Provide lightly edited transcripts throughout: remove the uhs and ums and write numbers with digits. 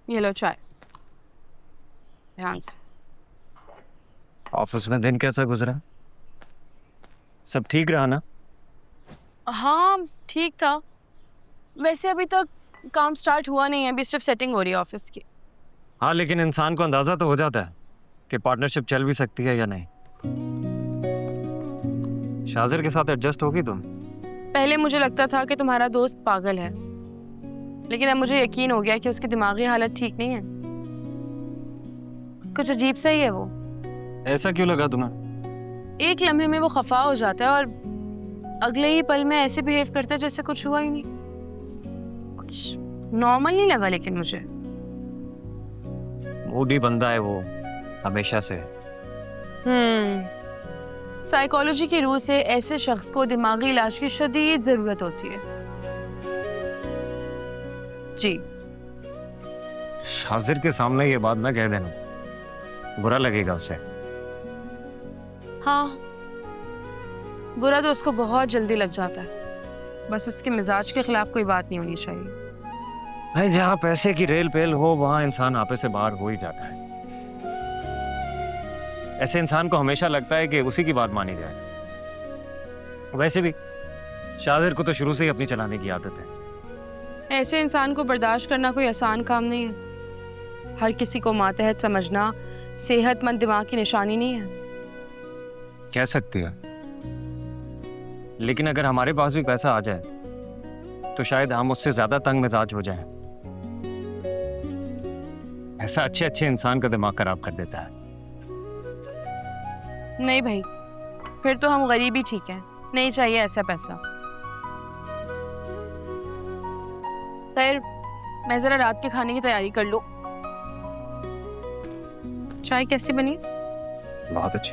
ये लो चाय, ध्यान से। ऑफिस में दिन कैसा गुजरा? सब ठीक रहा ना? हाँ ठीक था, वैसे अभी तक काम स्टार्ट हुआ नहीं है, अभी सिर्फ सेटिंग हो रही है ऑफिस की। हाँ, लेकिन इंसान को अंदाजा तो हो जाता है कि पार्टनरशिप चल भी सकती है या नहीं। शाजिर के साथ एडजस्ट होगी तुम? पहले मुझे लगता था कि तुम्हारा दोस्त पागल है, लेकिन अब मुझे यकीन हो गया कि उसकी दिमागी हालत ठीक नहीं है, कुछ अजीब सा ही है वो। ऐसा क्यों लगा तुम्हें? एक लम्हे में वो खफा हो जाता है और अगले ही पल में ऐसे बिहेव करता है जैसे कुछ हुआ ही नहीं। कुछ नॉर्मल नहीं लगा लेकिन मुझे। मूडी बंदा है वो हमेशा से। साइकोलॉजी की रूह से ऐसे शख्स को दिमागी इलाज की शदीद जरूरत होती है। जी। शाजिर के सामने ये बात ना कह देना, बुरा लगेगा उसे। हाँ, बुरा तो उसको बहुत जल्दी लग जाता है, बस उसके मिजाज के खिलाफ कोई बात नहीं होनी चाहिए। भाई, जहाँ पैसे की रेल पेल हो वहां इंसान आपे से बाहर हो ही जाता है। ऐसे इंसान को हमेशा लगता है कि उसी की बात मानी जाए। वैसे भी शाजिर को तो शुरू से ही अपनी चलाने की आदत है। ऐसे इंसान को बर्दाश्त करना कोई आसान काम नहीं है। हर किसी को मातहत समझना सेहतमंद दिमाग की निशानी नहीं है। कह सकती है, लेकिन अगर हमारे पास भी पैसा आ जाए तो शायद हम उससे ज्यादा तंग मिजाज हो जाएं। ऐसा अच्छे अच्छे इंसान का दिमाग खराब कर देता है। नहीं भाई, फिर तो हम गरीब ही ठीक है, नहीं चाहिए ऐसा पैसा। खैर, मैं जरा रात के खाने की तैयारी कर लूं। चाय कैसी बनी? बहुत अच्छी।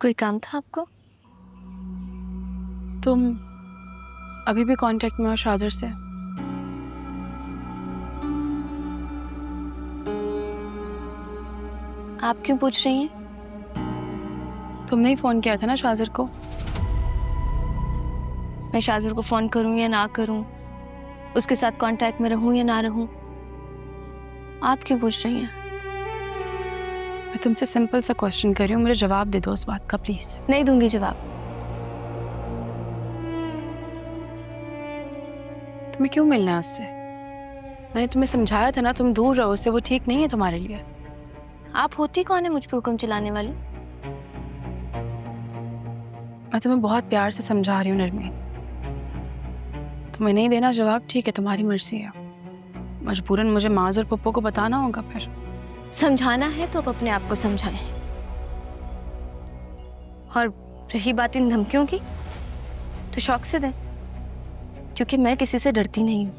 कोई काम था आपको? तुम अभी भी कांटेक्ट में हो शाजिर से? आप क्यों पूछ रही हैं? तुमने ही फोन किया था ना शाजिर को। मैं शाजिर को फोन करूं या ना करूं, उसके साथ कांटेक्ट में रहूं या ना रहूं, आप क्यों पूछ रही हैं? मैं तुमसे सिंपल सा क्वेश्चन कर रही हूँ, मुझे जवाब दे दो उस बात का प्लीज। नहीं दूंगी जवाब। तुम्हें क्यों मिलना है उससे? मैंने तुम्हें समझाया था ना, तुम दूर रहो उससे, वो ठीक नहीं है तुम्हारे लिए। आप होती कौन है मुझ पे हुक्म चलाने वाली? मैं तुम्हें बहुत प्यार से समझा रही हूँ नरमी। तुम्हें नहीं देना जवाब, ठीक है, तुम्हारी मर्जी है। मजबूरन मुझे माज और पप्पो को बताना होगा। फिर समझाना है तो आप अपने आप को समझाएं। और रही बात इन धमकियों की, तो शौक से दें, क्योंकि मैं किसी से डरती नहीं हूं।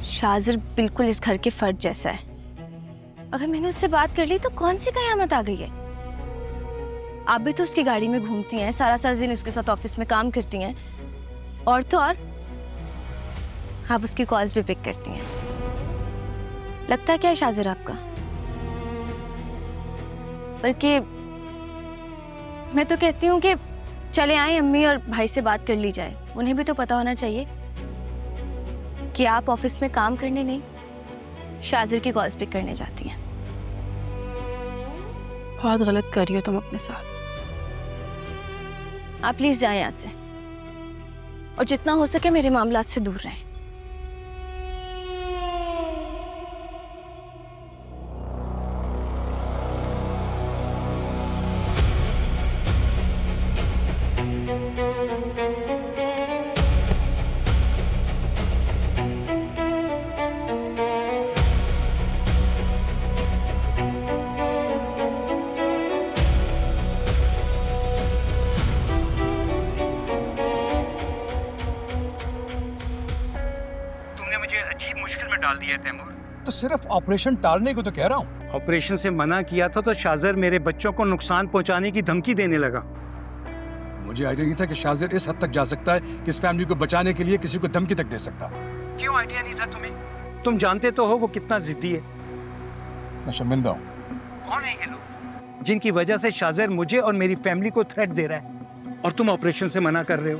शाजिर बिल्कुल इस घर के फर्द जैसा है। अगर मैंने उससे बात कर ली तो कौन सी कयामत आ गई है? आप भी तो उसकी गाड़ी में घूमती हैं, सारा सारा दिन उसके साथ ऑफिस में काम करती हैं, और तो और आप उसकी कॉल्स भी पिक करती हैं। लगता क्या है शाजिर आपका? बल्कि मैं तो कहती हूँ कि चले आए अम्मी और भाई से बात कर ली जाए। उन्हें भी तो पता होना चाहिए कि आप ऑफिस में काम करने नहीं, शाजिर की कॉल्स पिक करने जाती हैं। बहुत गलत कर रही हो तुम अपने साथ। आप प्लीज जाएं यहाँ से, और जितना हो सके मेरे मामलात से दूर रहें। डाल दिया तैमूर। तो सिर्फ ऑपरेशन टालने को तो कह रहा हूँ। ऑपरेशन से मना किया था तो शाजर मेरे बच्चों को नुकसान पहुंचाने की धमकी देने लगा। मुझे आइडिया नहीं था कि शाजिर इस हद तक जा सकता है कि इस फैमिली को बचाने के लिए किसी को धमकी तक दे सकता। क्यों आइडिया नहीं था तुम्हें? तुम जानते तो हो वो कितना जिद्दी है। मैं शर्मिंदा हूँ। कौन है ये लोग जिनकी वजह से शाजिर मुझे और मेरी फैमिली को थ्रेट दे रहा है और तुम ऑपरेशन से मना कर रहे हो?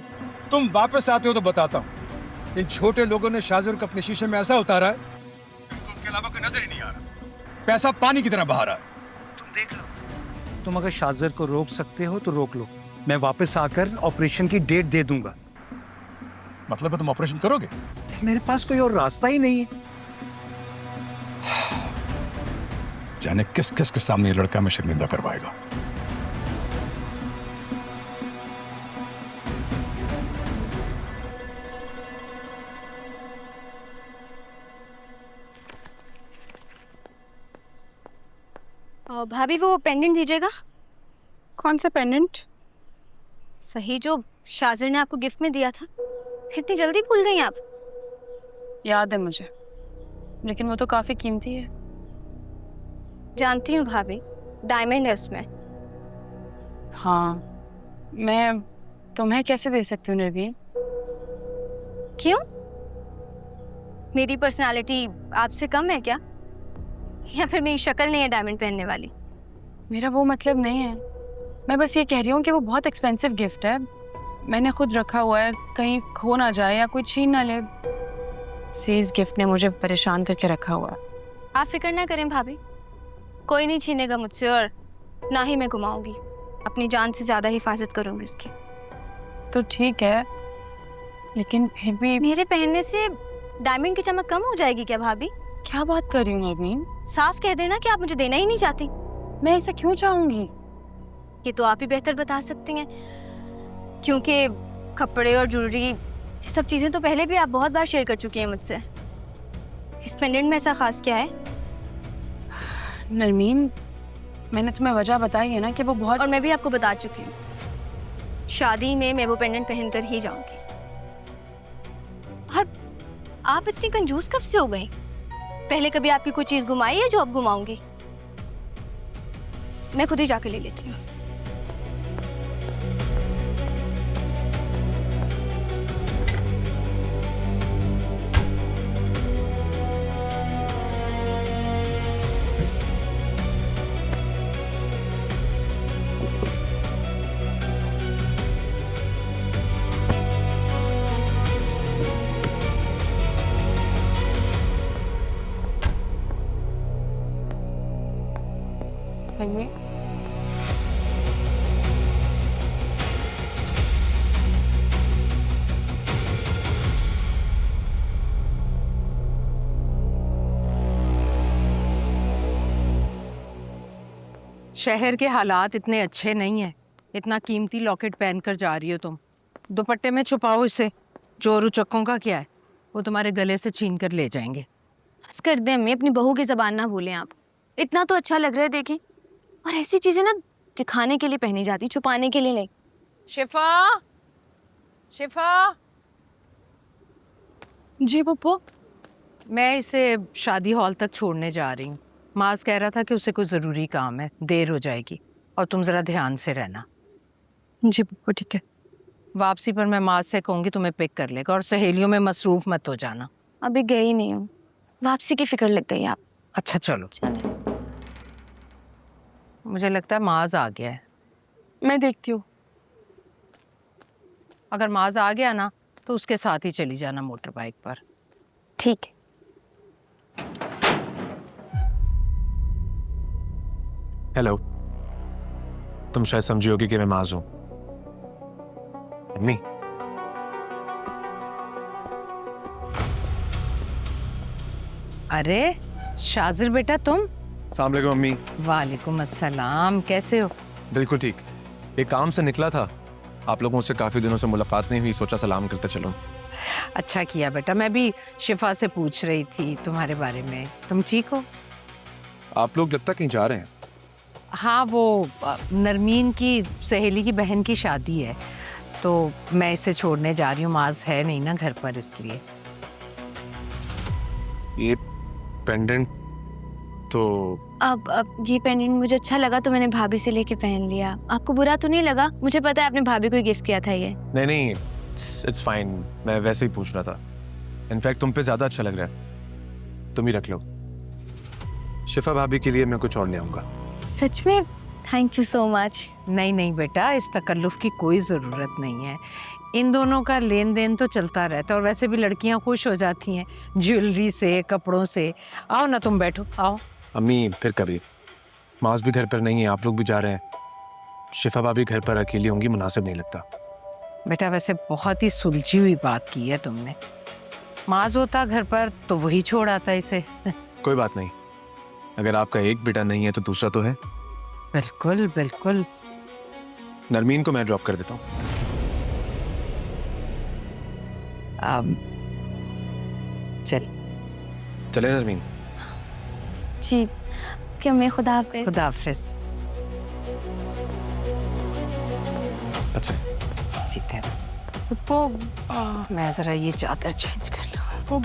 तुम वापस आते हो तो बताता हूँ। इन छोटे लोगों ने शाजिर को अपने शीशे में ऐसा उतारा है इनको उनके अलावा कोई नजर ही नहीं आ रहा। पैसा पानी की तरह बहा रहा है। तुम देख लो, तुम अगर शाजिर को रोक सकते हो तो रोक लो। मैं वापस आकर ऑपरेशन की डेट दे दूंगा। मतलब है तुम ऑपरेशन करोगे? मेरे पास कोई और रास्ता ही नहीं है। जाने किस किस के सामने ये लड़का में शर्मिंदा करवाएगा। भाभी वो पेंडेंट दीजिएगा। कौन सा पेंडेंट? सही, जो शाजिर ने आपको गिफ्ट में दिया था। इतनी जल्दी भूल गई आप? याद है मुझे, लेकिन वो तो काफी कीमती है। जानती हूँ भाभी, डायमंड है उसमें। हाँ, मैं तुम्हें कैसे दे सकती हूँ नरवीन? क्यों? मेरी पर्सनालिटी आपसे कम है क्या? या फिर मेरी शक्ल नहीं है डायमंड पहनने वाली? मेरा वो मतलब नहीं है। मैं बस ये कह रही हूँ कि वो बहुत एक्सपेंसिव गिफ्ट है। मैंने खुद रखा हुआ है, कहीं खो ना जाए या कोई छीन ना ले। से इस गिफ्ट ने मुझे परेशान करके रखा हुआ है। आप फिक्र ना करें भाभी, कोई नहीं छीनेगा मुझसे और ना ही मैं घुमाऊंगी। अपनी जान से ज़्यादा हिफाजत करूंगी उसकी। तो ठीक है, लेकिन फिर भी मेरे पहनने से डायमंड की चमक कम हो जाएगी क्या भाभी? क्या बात कर रही हूँ नरवीन? साफ कह देना कि आप मुझे देना ही नहीं चाहती। मैं ऐसा क्यों चाहूंगी? ये तो आप ही बेहतर बता सकती हैं, क्योंकि कपड़े और ज्वेलरी ये सब चीज़ें तो पहले भी आप बहुत बार शेयर कर चुकी हैं मुझसे। इस पेंडेंट में ऐसा खास क्या है? नरमीन, मैंने तुम्हें वजह बताई है ना कि वो बहुत। और मैं भी आपको बता चुकी हूँ, शादी में मैं वो पेंडेंट पहनकर ही जाऊंगी। और आप इतनी कंजूस कब से हो गई? पहले कभी आपकी कोई चीज गुमाई है जो अब गुमाऊंगी? मैं खुद ही जाके ले लेती हूँ। शहर के हालात इतने अच्छे नहीं हैं। इतना कीमती लॉकेट पहनकर जा रही हो तुम। दुपट्टे में छुपाओ इसे। चोर उचक्कों का क्या है, वो तुम्हारे गले से छीन कर ले जाएंगे। बस कर दे अम्मी, अपनी बहू की जबान ना भूलें आप। इतना तो अच्छा लग रहा है देखें। और ऐसी चीजें ना दिखाने के लिए पहनी जाती, छुपाने के लिए नहीं। शिफा, शिफा। जी पप्पू। मैं इसे शादी हॉल तक छोड़ने जा रही हूँ। माज कह रहा था कि उसे कोई ज़रूरी काम है, देर हो जाएगी और तुम ज़रा ध्यान से रहना। जी पप्पू ठीक है। वापसी पर मैं माज से कहूँगी तुम्हें पिक कर लेगा और सहेलियों में मसरूफ मत हो जाना। अभी गई नहीं हूँ, वापसी की फिक्र लग गई आप। अच्छा चलो। चलो। मुझे लगता है माज आ गया है। मैं देखती हूँ। अगर माज आ गया ना तो उसके साथ ही चली जाना मोटर बाइक पर। ठीक है। हेलो, तुम शायद समझी होगी कि मैं माज हूं। अम्मी, अरे शाजिर बेटा तुम। अस्सलाम वालेकुम अम्मी। वालेकुम अस्सलाम, कैसे हो? बिल्कुल ठीक। एक काम से निकला था, आप लोगों से काफी दिनों से मुलाकात नहीं हुई, सोचा सलाम करते चलो। अच्छा किया बेटा, मैं भी शिफा से पूछ रही थी तुम्हारे बारे में। तुम ठीक हो? आप लोग लगता कहीं जा रहे हैं? हाँ, वो नरमीन की सहेली की बहन की शादी है, तो मैं इसे छोड़ने जा रही हूँ। माज है नहीं ना घर पर, इसलिए। ये पेंडेंट तो अब ये पेंडेंट मुझे अच्छा लगा तो मैंने भाभी से लेके पहन लिया। आपको बुरा तो नहीं लगा? मुझे पता है आपने भाभी को गिफ्ट किया था ये। नहीं नहीं, इट्स फाइन, मैं वैसे ही पूछ रहा था। इनफैक्ट तुम पे ज्यादा अच्छा लग रहा है, तुम ही रख लो। शिफा भाभी के लिए मैं कुछ और ले आऊंगा। सच में? Thank you so much. नहीं नहीं बेटा, इस तकल्लुफ की कोई ज़रूरत नहीं है। इन दोनों का लेन देन तो चलता रहता है और वैसे भी लड़कियां खुश हो जाती हैं ज्वेलरी से, कपड़ों से। आओ ना, तुम बैठो, आओ। अम्मी फिर कभी, माज भी घर पर नहीं है, आप लोग भी जा रहे हैं, शिफा भाभी घर पर अकेली होंगी, मुनासिब नहीं लगता। बेटा वैसे बहुत ही सुलझी हुई बात की है तुमने। माज होता घर पर तो वही छोड़ आता इसे। कोई बात नहीं, अगर आपका एक बेटा नहीं है तो दूसरा तो है। बिल्कुल बिल्कुल। नरमीन को मैं ड्रॉप कर देता हूँ। चल, चले नरमीन। जी क्या मैं खुदा हाफिज़। खुदा हाफिज़। अच्छा ठीक है, मैं ज़रा ये चादर चेंज कर लूँ।